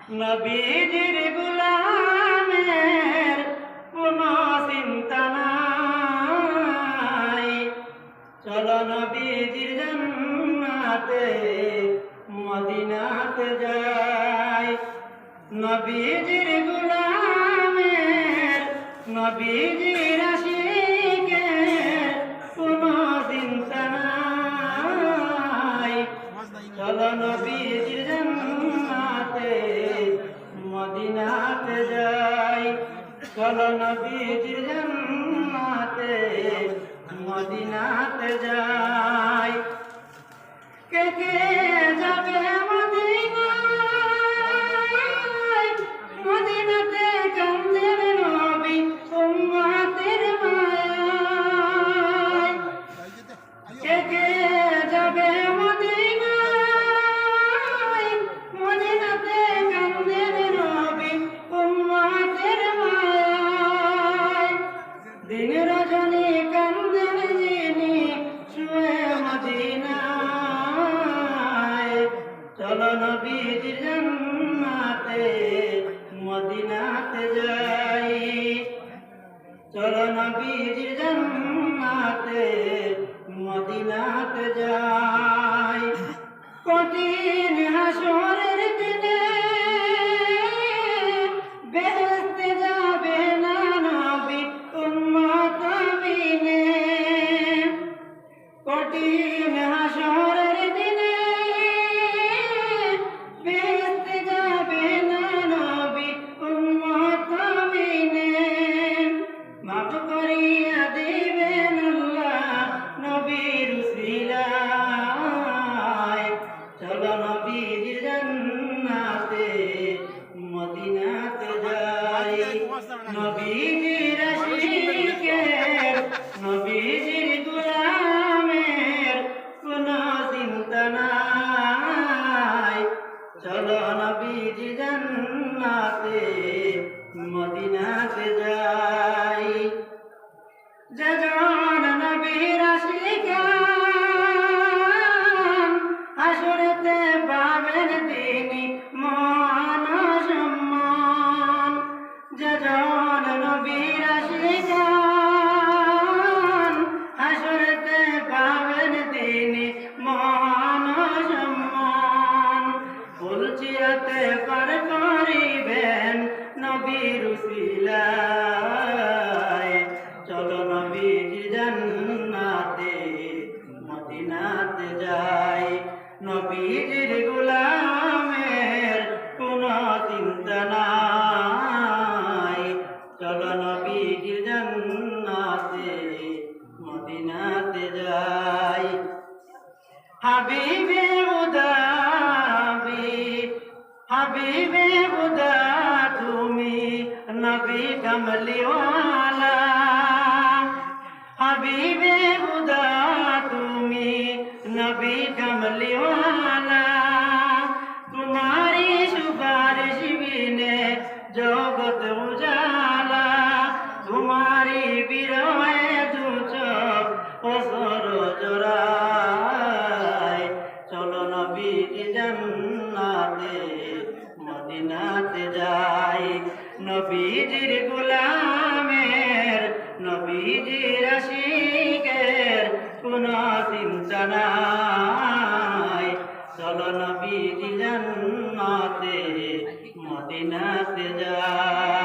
নবীজির গোলামের কোনো চিন্তা নাই। চলো নবীজির জান্নাতে মদিনাতে যাই। নবীজির গোলামের নবীজির আশিকের কোনো চিন্তা নাই। চলো নবীজির জান্নাতে মদিনাতে যাই। চলো নবীজির জান্নাতে মদিনাতে যাই। কে কে যাবে মদিনায়? মদিনাতে কান্দেন নবী উম্মতের মায়ায়। কে কে যাবে মদিনায়? মদিনাতে কান্দেন নবী উম্মতের মায়ায়। দিন রজনী কান্দেন যিনি শুয়ে মদিনায়। চলো নবীজির জান্নাতে মদিনাতে যাই। চলো নবীজির জান্নাতে মদিনাতে যাই। কঠিন হাসরের দিনে বেহেশতে যাবে না নবী উম্মত বিনে। কঠিন হাসরের দিনে বেহেশতে যাবে না নবী উম্মত বিনে। মাফ করিয়া দিবেন আল্লাহ নবীর উসিলায়। চলো নবীজির জান্নাতে মদিনাতে যাই। নবীজির আশিকের নবীজির গোলামের কোনো চিন্তা নাই। চলো নবীজির জান্নাতে মদিনাতে যাই। যেজন নবীর আশিকান হাসরেতে পাবেন তিনি মান সম্মান। যেজন নবীর আশিকান হাসরেতে পাবেন তিনি মান সম্মান। ফুলচিরাতে পার করিবেন নবীর উসিলায়। চলো নবীজির জান্নাতে মদিনাতে যাই। নবীজির গোলামের কোনো চিন্তা নাই। চলো নবীজির জান্নাতে মদিনাতে যাই। হাবিবে উদাবি হাবিবে উদা তুমি নবী কমলিওয়ালা। হাবিবে উদা তুমি নবী কমলিওয়ালা। তোমারি সুপারিশ বিনে জগৎ উজালা। তোমারি বিরহে দু চোখ অসর জোড়ায়। চলো নবীজির জান্নাতে মদিনাতে যাই। নবীজির গোলামের নবীজির আশিকের কোনো চিন্তা নাই। চলো নবীজির জান্নাতে মদিনাতে যাই।